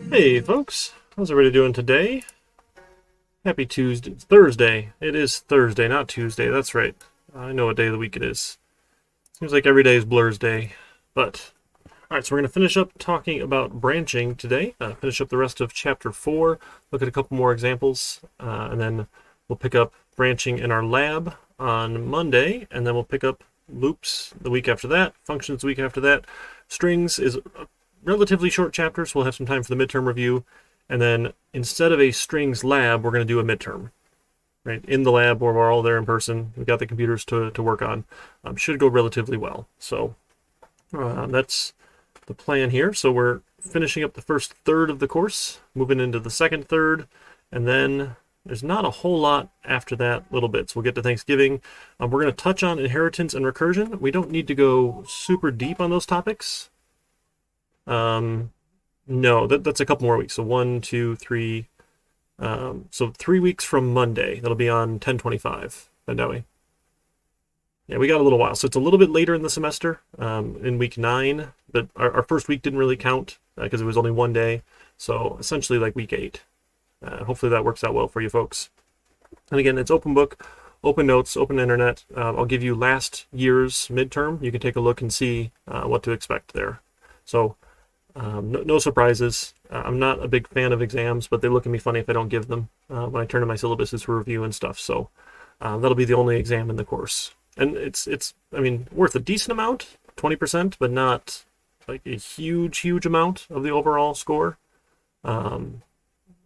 Hey folks, how's everybody doing today? Happy Tuesday, Thursday. It is Thursday, not Tuesday. That's right. I know what day of the week it is. Seems like every day is Blur's day. But all right, so we're gonna finish up talking about branching today. Finish up the rest of chapter 4. Look at a couple more examples, and then we'll pick up branching in our lab on Monday, and then we'll pick up loops the week after that, functions the week after that. Strings is relatively short chapters. We'll have some time for the midterm review. And then instead of a strings lab, we're going to do a midterm, right? In the lab where we're all there in person. We've got the computers to work on. Should go relatively well. So that's the plan here. So we're finishing up the first third of the course, moving into the second third, and then there's not a whole lot after that little bit. So we'll get to Thanksgiving. We're going to touch on inheritance and recursion. We don't need to go super deep on those topics. No, that's a couple more weeks. So 1, 2, 3. So 3 weeks from Monday. That'll be on 10/25. Bendawi. Yeah, we got a little while. So it's a little bit later in the semester, in week 9. But our first week didn't really count because it was only one day. So essentially like week 8. Hopefully that works out well for you folks. And again, it's open book, open notes, open internet. I'll give you last year's midterm. You can take a look and see what to expect there. So no surprises. I'm not a big fan of exams, but they look at me funny if I don't give them when I turn in my syllabuses for review and stuff. So that'll be the only exam in the course. And it's I mean, worth a decent amount, 20%, but not like a huge amount of the overall score. I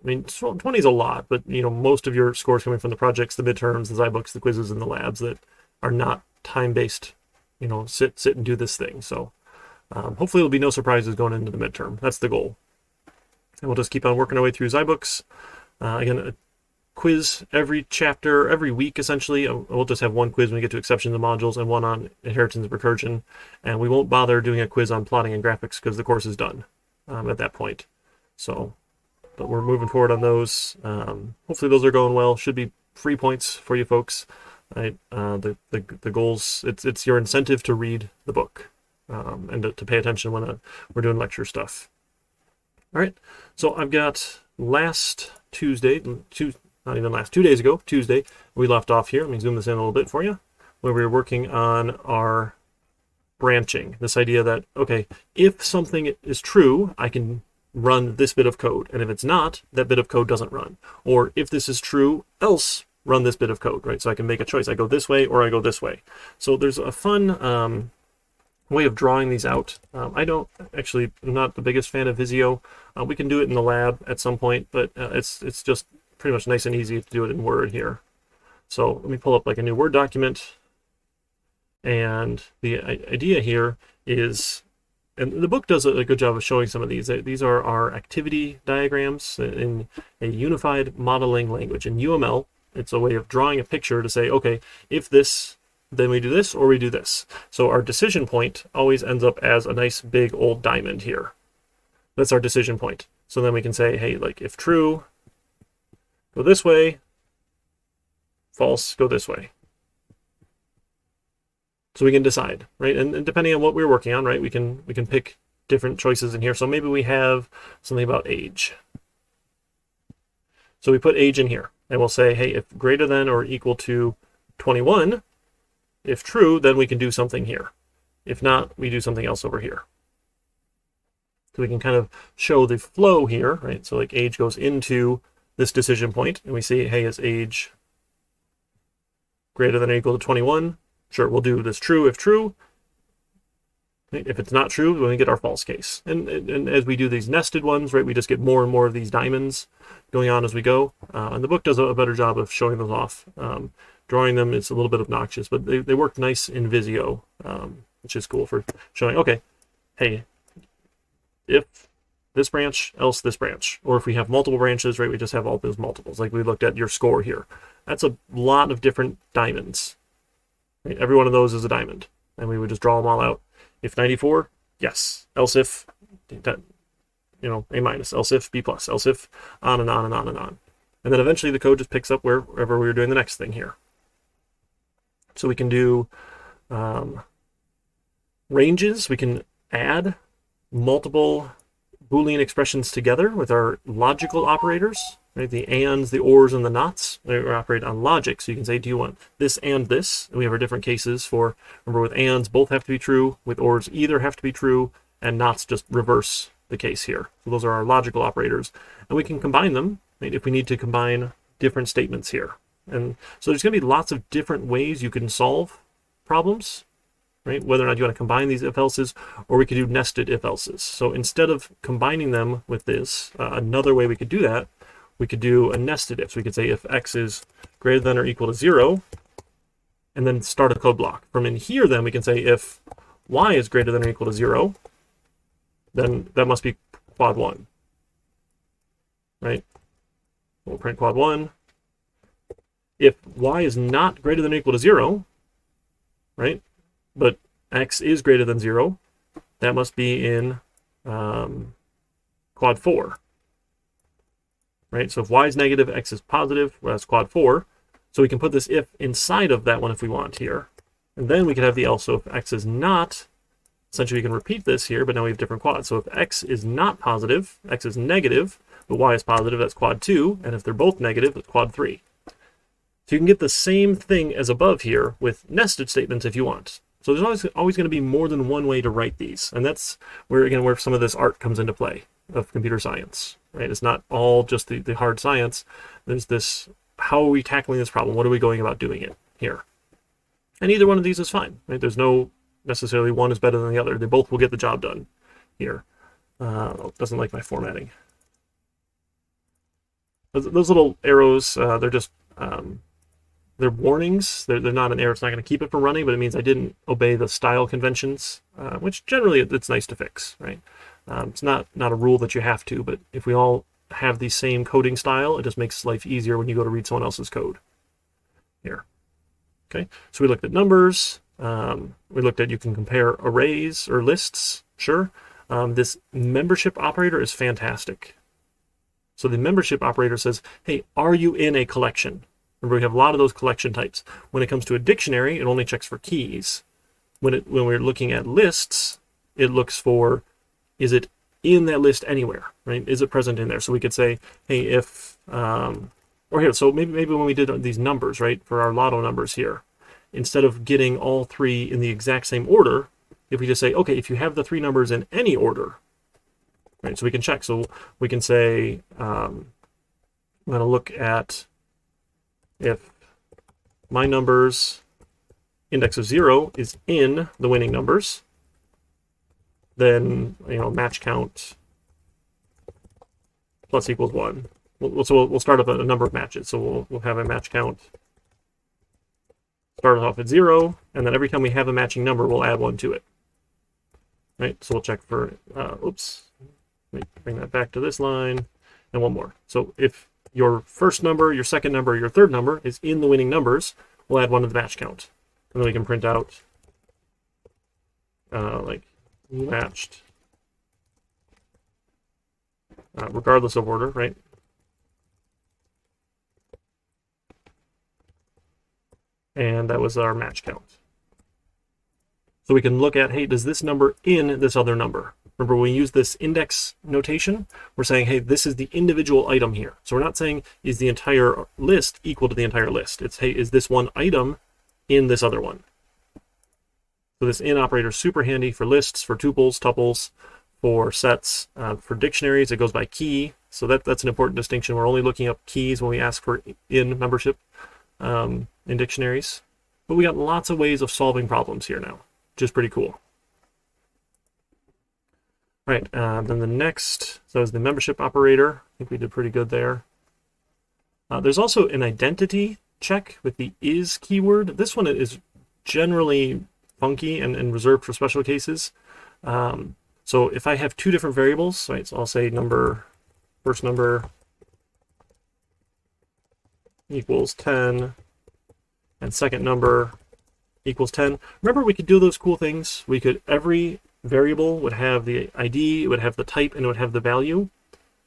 mean, 20 is a lot, but you know, most of your scores coming from the projects, the midterms, the Zybooks, the quizzes, and the labs that are not time-based. You know, sit and do this thing. So hopefully there'll be no surprises going into the midterm. That's the goal. And we'll just keep on working our way through Zybooks. Again, a quiz every chapter, every week essentially. We'll just have one quiz when we get to exceptions and modules and one on inheritance and recursion. And we won't bother doing a quiz on plotting and graphics because the course is done at that point. So, but we're moving forward on those. Hopefully those are going well. Should be free points for you folks. Right? The goals, it's your incentive to read the book. And to pay attention when we're doing lecture stuff. All right, so I've got last Tuesday, not even last, 2 days ago, Tuesday, we left off here. Let me zoom this in a little bit for you, where we were working on our branching. This idea that, okay, if something is true, I can run this bit of code, and if it's not, that bit of code doesn't run. Or if this is true, else run this bit of code, right? So I can make a choice. I go this way or I go this way. So there's a fun way of drawing these out. I don't actually, I'm not the biggest fan of Visio. We can do it in the lab at some point, but it's just pretty much nice and easy to do it in Word here. So let me pull up like a new Word document. And the idea here is, and the book does a good job of showing some of these. These are our activity diagrams in a unified modeling language. In UML, it's a way of drawing a picture to say, okay, if this, then we do this or we do this. So our decision point always ends up as a nice big old diamond here. That's our decision point. So then we can say, hey, like if true, go this way, false, go this way. So we can decide, right? And depending on what we're working on, right, we can pick different choices in here. So maybe we have something about age. So we put age in here and we'll say, hey, if greater than or equal to 21, if true, then we can do something here. If not, we do something else over here. So we can kind of show the flow here, right? So like age goes into this decision point, and we see, hey, is age greater than or equal to 21? Sure, we'll do this true if true. If it's not true, then we get our false case. And as we do these nested ones, right, we just get more and more of these diamonds going on as we go. And the book does a better job of showing those off. Drawing them is a little bit obnoxious, but they work nice in Visio, which is cool for showing, okay, hey, if this branch, else this branch. Or if we have multiple branches, right, we just have all those multiples. Like we looked at your score here. That's a lot of different diamonds. Right? Every one of those is a diamond. And we would just draw them all out. If 94, yes. Else if, A minus. Else if, B plus. Else if, on and on and on and on. And then eventually the code just picks up wherever we were doing the next thing here. So we can do ranges. We can add multiple Boolean expressions together with our logical operators, right? The ands, the ors, and the nots, they operate on logic. So you can say, do you want this and this? And we have our different cases for, remember with ands, both have to be true. With ors, either have to be true. And nots just reverse the case here. So those are our logical operators. And we can combine them, right, if we need to combine different statements here. And so there's going to be lots of different ways you can solve problems, right? Whether or not you want to combine these if-elses, or we could do nested if-elses. So instead of combining them with this, another way we could do that, we could do a nested if. So we could say if x is greater than or equal to 0, and then start a code block. From in here, then, we can say if y is greater than or equal to 0, then that must be quad 1, right? We'll print quad 1. If y is not greater than or equal to 0, right, but x is greater than 0, that must be in quad 4, right? So if y is negative, x is positive, well, that's quad 4. So we can put this if inside of that one if we want here. And then we could have the else. So if x is not, essentially we can repeat this here, but now we have different quads. So if x is not positive, x is negative, but y is positive, that's quad 2. And if they're both negative, it's quad 3. So you can get the same thing as above here with nested statements if you want. So there's always going to be more than one way to write these. And that's where, again, where some of this art comes into play of computer science, right? It's not all just the hard science. There's this, how are we tackling this problem? What are we going about doing it here? And either one of these is fine, right? There's no necessarily one is better than the other. They both will get the job done here. Doesn't like my formatting. Those little arrows, they're just, they're warnings. They're not an error. It's not going to keep it from running, but it means I didn't obey the style conventions, which generally it's nice to fix, right? It's not a rule that you have to, but if we all have the same coding style, it just makes life easier when you go to read someone else's code here. Okay, so we looked at numbers. We looked at you can compare arrays or lists. Sure. This membership operator is fantastic. So the membership operator says, hey, are you in a collection? Remember, we have a lot of those collection types. When it comes to a dictionary, it only checks for keys. When we're looking at lists, it looks for, is it in that list anywhere, right? Is it present in there? So we could say, hey, if, or here, so maybe when we did these numbers, right, for our lotto numbers here, instead of getting all three in the exact same order, if we just say, okay, if you have the three numbers in any order, right, so we can check. So we can say, I'm going to look at if my numbers index of 0 is in the winning numbers, then, match count plus equals 1. So we'll start up a number of matches. So we'll have a match count start off at 0, and then every time we have a matching number, we'll add 1 to it. Right? So we'll check for, oops, let me bring that back to this line, and one more. So if your first number, your second number, your third number is in the winning numbers, we'll add 1 to the match count. And then we can print out, like, matched, regardless of order, right? And that was our match count. So we can look at, hey, does this number in this other number? Remember, when we use this index notation, we're saying, hey, this is the individual item here. So we're not saying, is the entire list equal to the entire list? It's, hey, is this one item in this other one? So this in operator is super handy for lists, for tuples, tuples, for sets, for dictionaries. It goes by key. So that's an important distinction. We're only looking up keys when we ask for in membership in dictionaries. But we got lots of ways of solving problems here now, which is pretty cool. All right, then the next, so is the membership operator. I think we did pretty good there. There's also an identity check with the is keyword. This one is generally funky and reserved for special cases. So if I have two different variables, right, so I'll say first number equals 10, and second number equals 10. Remember, we could do those cool things. We could, every variable would have the ID, it would have the type, and it would have the value.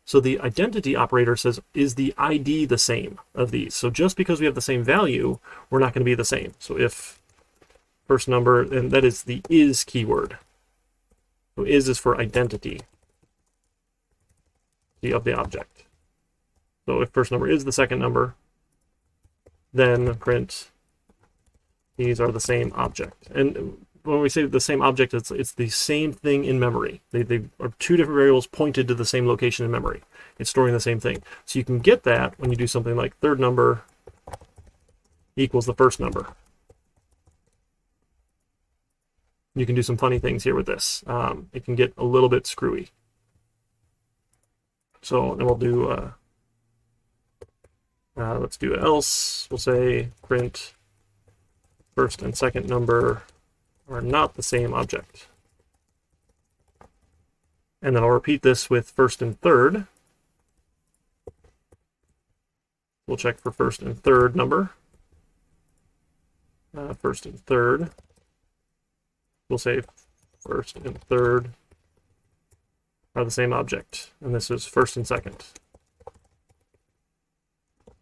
So the identity operator says, is the ID the same of these? So just because we have the same value, we're not going to be the same. So if first number, and that is the is keyword. So is for identity. of the object. So if first number is the second number, then print these are the same object. And when we say the same object, it's the same thing in memory. They are two different variables pointed to the same location in memory. It's storing the same thing. So you can get that when you do something like third number equals the first number. You can do some funny things here with this. It can get a little bit screwy. So then we'll do, let's do else. We'll say print first and second number are not the same object. And then I'll repeat this with first and third. We'll check for first and third number. First and third. We'll say first and third are the same object. And this is first and second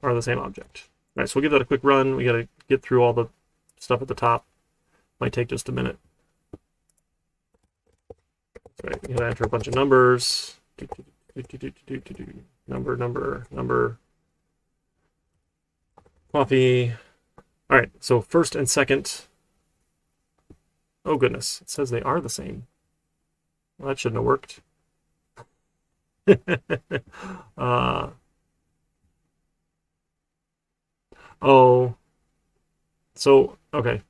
are the same object. All right, so we'll give that a quick run. We got to get through all the stuff at the top. Might take just a minute. That's right, you gotta enter a bunch of numbers. Number. Coffee. All right, so first and second. Oh goodness, it says they are the same. Well, that shouldn't have worked. Oh, so, okay.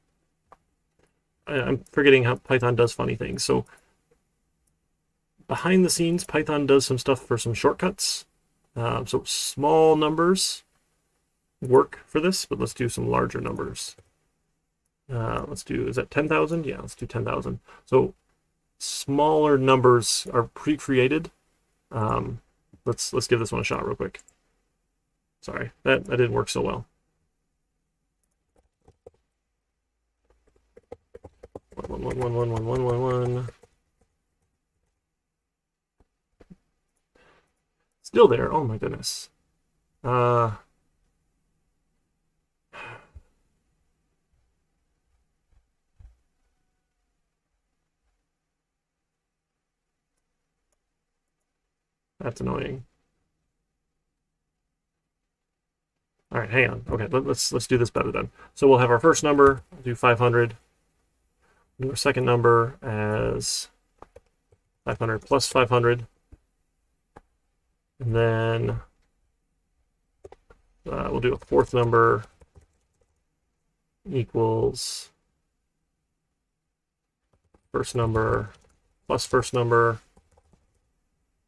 I'm forgetting how Python does funny things. So behind the scenes, Python does some stuff for some shortcuts. So small numbers work for this, but let's do some larger numbers. Let's do, is that 10,000? Yeah, let's do 10,000. So smaller numbers are pre-created. Let's give this one a shot real quick. Sorry, that didn't work so well. One. Still there. Oh my goodness. That's annoying. All right, hang on. Okay, let's do this better then. So we'll have our first number, we'll do 500. We'll do our second number as 500 plus 500. And then we'll do a fourth number equals first number plus first number.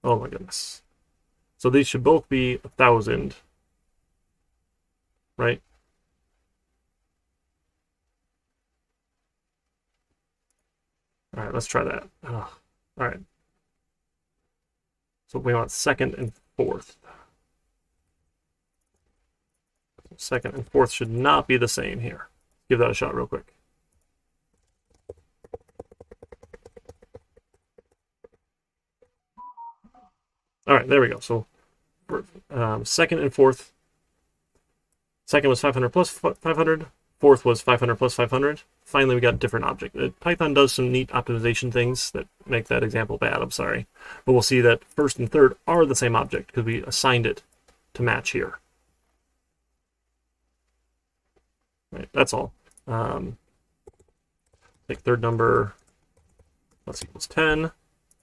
Oh my goodness. So these should both be 1,000, right? All right, let's try that. All right. So we want second and fourth. Second and fourth should not be the same here. Give that a shot real quick. All right, there we go. So second and fourth. Second was 500 plus 500. Fourth was 500 plus 500. Finally, we got a different object. Python does some neat optimization things that make that example bad. I'm sorry. But we'll see that first and third are the same object because we assigned it to match here. Right, that's all. Take third number, let's equals 10.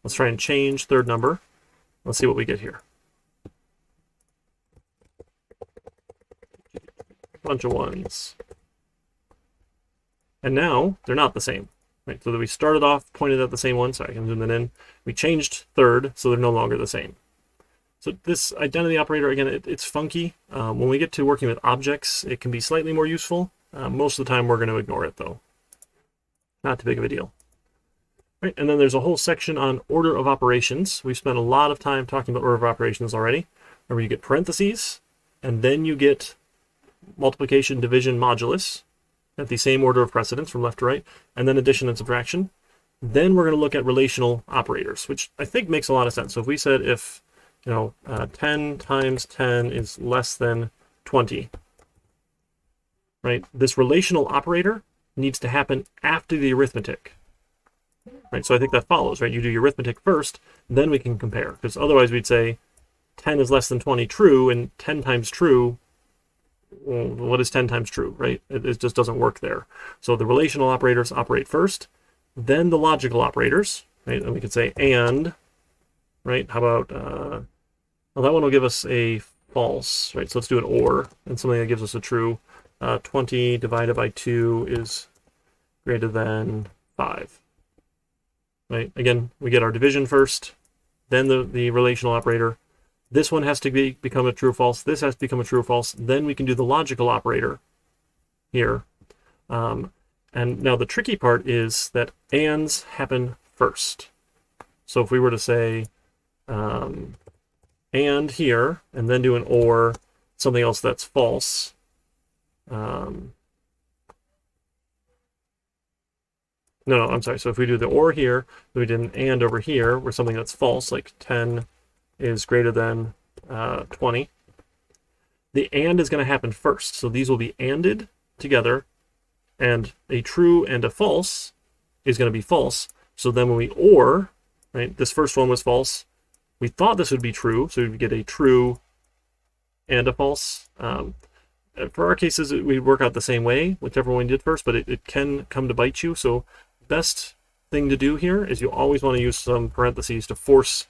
Let's try and change third number. Let's see what we get here. Bunch of ones. And now they're not the same. Right? So that we started off pointed at the same one. Sorry, I can zoom that in. We changed third, so they're no longer the same. So this identity operator, again, it's funky. When we get to working with objects, it can be slightly more useful. Most of the time, we're going to ignore it, though. Not too big of a deal. Right, and then there's a whole section on order of operations. We've spent a lot of time talking about order of operations already. Remember, you get parentheses, and then you get multiplication, division, modulus at the same order of precedence from left to right, and then addition and subtraction. Then we're going to look at relational operators, which I think makes a lot of sense. So if we said if 10 times 10 is less than 20, right? This relational operator needs to happen after the arithmetic, right? So I think that follows, right? You do your arithmetic first, then we can compare, because otherwise we'd say 10 is less than 20 true, and 10 times true, well, what is 10 times true, right? It just doesn't work there. So the relational operators operate first, then the logical operators, right? And we could say and, right? How about, well, that one will give us a false, right? So let's do an or, and something that gives us a true. 20 divided by 2 is greater than 5, right? Again, we get our division first, then the relational operator. This one has to become a true or false. This has to become a true or false. Then we can do the logical operator here. And now the tricky part is that ands happen first. So if we were to say and here, and then do an or, something else that's false, no, I'm sorry. So if we do the or here, we did an and over here, where something that's false, like 10 is greater than 20. The and is going to happen first. So these will be anded together, and a true and a false is going to be false. So then when we or, right, this first one was false. We thought this would be true, so we get a true and a false. For our cases, we work out the same way, whichever one you did first, but it can come to bite you. So best thing to do here is you always want to use some parentheses to force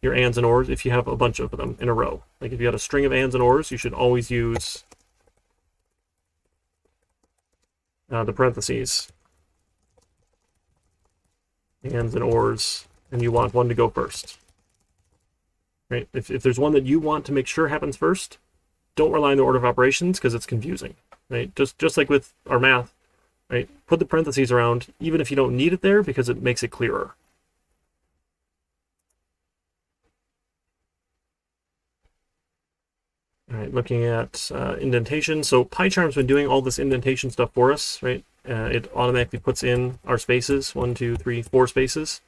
your ands and ors if you have a bunch of them in a row. Like if you had a string of ands and ors, you should always use the parentheses, ands and ors, and you want one to go first. Right? If there's one that you want to make sure happens first, don't rely on the order of operations because it's confusing. Right? Just like with our math, right? Put the parentheses around even if you don't need it there because it makes it clearer. All right, looking at indentation. So PyCharm's been doing all this indentation stuff for us, right? It automatically puts in our spaces, 1, 2, 3, 4 spaces.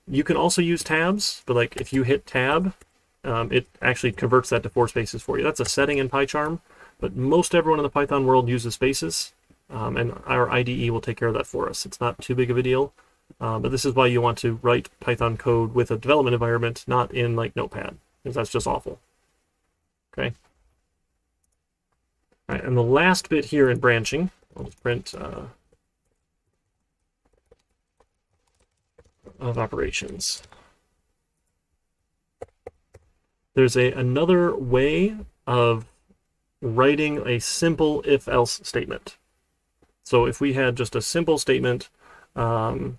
You can also use tabs, but like if you hit tab, it actually converts that to 4 spaces for you. That's a setting in PyCharm, but most everyone in the Python world uses spaces, and our IDE will take care of that for us. It's not too big of a deal, but this is why you want to write Python code with a development environment, not in like Notepad, because that's just awful. Okay. All right, and the last bit here in branching, I'll just print of operations. There's another way of writing a simple if-else statement. So if we had just a simple statement, like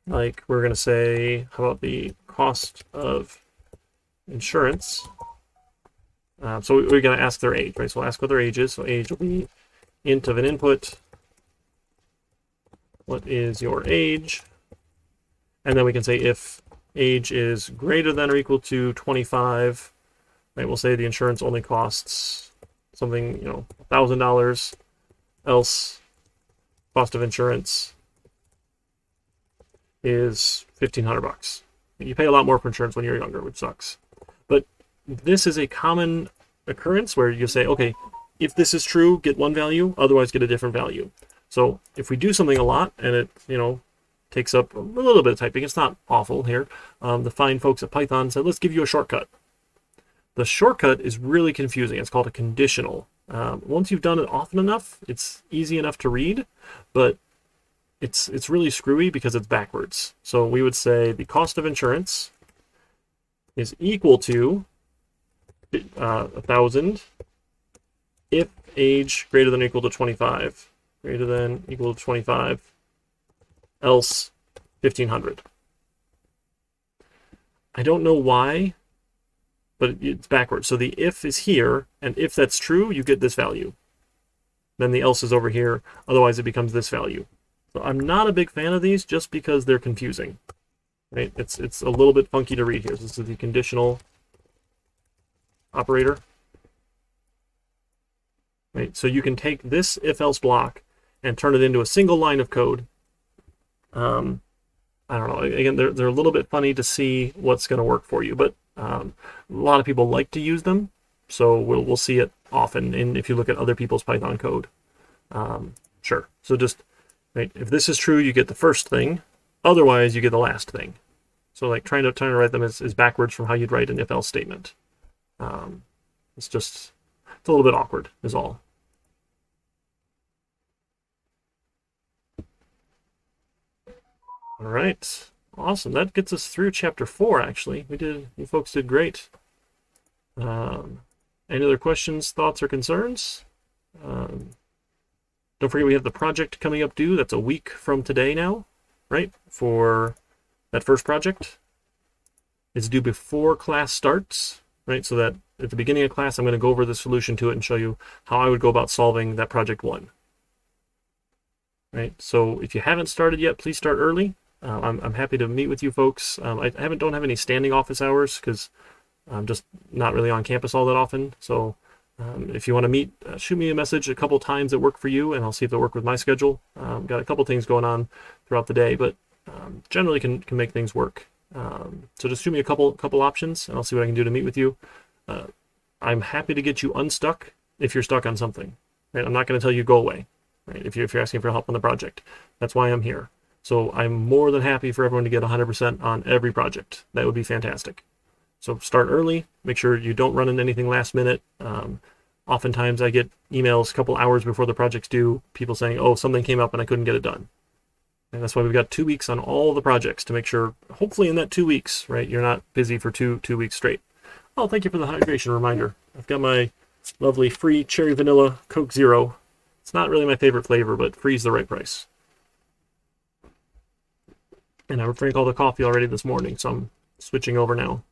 we're going to say, how about the cost of insurance? So we're going to ask their age, right? So we'll ask what their age is. So age will be int of an input. What is your age? And then we can say if age is greater than or equal to 25, right? We'll say the insurance only costs something, $1,000. Else, cost of insurance is $1,500. You pay a lot more for insurance when you're younger, which sucks. But this is a common occurrence where you say, okay, if this is true, get one value, otherwise get a different value. So if we do something a lot and it, takes up a little bit of typing, it's not awful here. The fine folks at Python said, let's give you a shortcut. The shortcut is really confusing. It's called a conditional. Once you've done it often enough, it's easy enough to read, but it's really screwy because it's backwards. So we would say the cost of insurance is equal to 1,000 if age greater than or equal to 25. Greater than or equal to 25. Else 1,500. I don't know why, but it's backwards. So the if is here, and if that's true, you get this value. Then the else is over here, otherwise it becomes this value. So I'm not a big fan of these just because they're confusing. Right? It's a little bit funky to read here. So this is the conditional operator. Right? So you can take this if-else block and turn it into a single line of code. I don't know. Again, they're a little bit funny to see what's going to work for you, but a lot of people like to use them, so we'll see it often. And if you look at other people's Python code, sure. So just right, if this is true, you get the first thing. Otherwise, you get the last thing. So like trying to write them is backwards from how you'd write an if-else statement. It's just, it's a little bit awkward is all. All right, awesome. That gets us through chapter 4, actually. You folks did great. Any other questions, thoughts, or concerns? Don't forget we have the project coming up due. That's a week from today now, right? For that first project. It's due before class starts, right? So that at the beginning of class, I'm going to go over the solution to it and show you how I would go about solving that project 1. Right? So if you haven't started yet, please start early. I'm happy to meet with you folks. I don't have any standing office hours because I'm just not really on campus all that often. So if you want to meet, shoot me a message a couple times that work for you, and I'll see if they work with my schedule. Got a couple things going on throughout the day, but generally can make things work. So just shoot me a couple options, and I'll see what I can do to meet with you. I'm happy to get you unstuck if you're stuck on something. Right? I'm not going to tell you go away. Right? If you're asking for help on the project, that's why I'm here. So I'm more than happy for everyone to get 100% on every project. That would be fantastic. So start early. Make sure you don't run into anything last minute. Oftentimes I get emails a couple hours before the project's due, people saying, oh, something came up and I couldn't get it done. And that's why we've got 2 weeks on all the projects to make sure, hopefully in that 2 weeks, right, you're not busy for two weeks straight. Oh, thank you for the hydration reminder. I've got my lovely free cherry vanilla Coke Zero. It's not really my favorite flavor, but free's the right price. And I drank all the coffee already this morning, so I'm switching over now.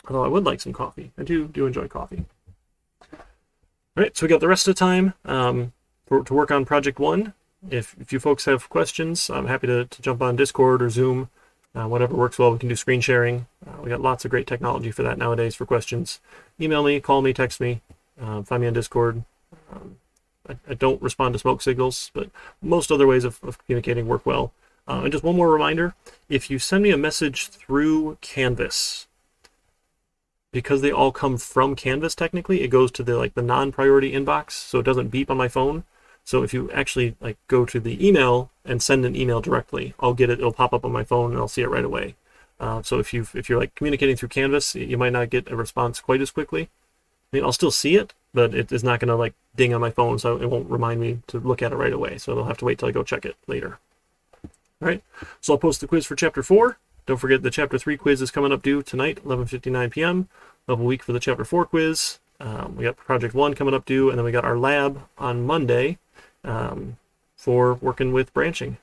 Although I would like some coffee. I do enjoy coffee. All right, so we got the rest of the time to work on Project 1. If you folks have questions, I'm happy to jump on Discord or Zoom. Whatever works well, we can do screen sharing. We got lots of great technology for that nowadays for questions. Email me, call me, text me, find me on Discord. I don't respond to smoke signals, but most other ways of communicating work well. And just one more reminder, if you send me a message through Canvas, because they all come from Canvas technically, it goes to the non-priority inbox, so it doesn't beep on my phone. So if you actually go to the email and send an email directly, I'll get it. It'll pop up on my phone and I'll see it right away. So if you're communicating through Canvas, you might not get a response quite as quickly. I mean, I'll still see it, but it is not going to ding on my phone, so it won't remind me to look at it right away. So I'll have to wait till I go check it later. All right. So I'll post the quiz for Chapter 4. Don't forget the Chapter 3 quiz is coming up due tonight, 11:59 p.m. We'll have a week for the Chapter 4 quiz. We got Project 1 coming up due, and then we got our lab on Monday for working with branching.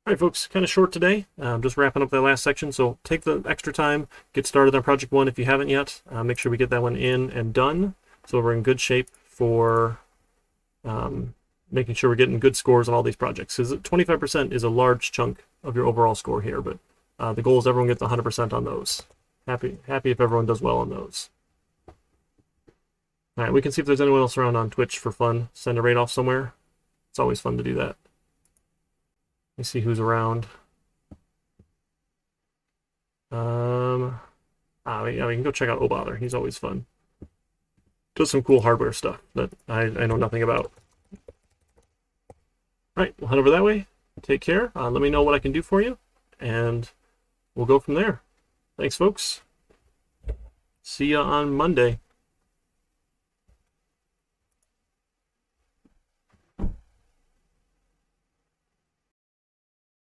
All right, folks, kind of short today. Just wrapping up that last section, so take the extra time, get started on Project 1 if you haven't yet. Make sure we get that one in and done, so we're in good shape for making sure we're getting good scores on all these projects. Because 25% is a large chunk of your overall score here, but the goal is everyone gets 100% on those. Happy if everyone does well on those. All right, we can see if there's anyone else around on Twitch for fun. Send a raid off somewhere. It's always fun to do that. Let me see who's around. We can go check out Obother. He's always fun. Does some cool hardware stuff that I know nothing about. All right, we'll head over that way. Take care. Let me know what I can do for you, and we'll go from there. Thanks, folks. See ya on Monday.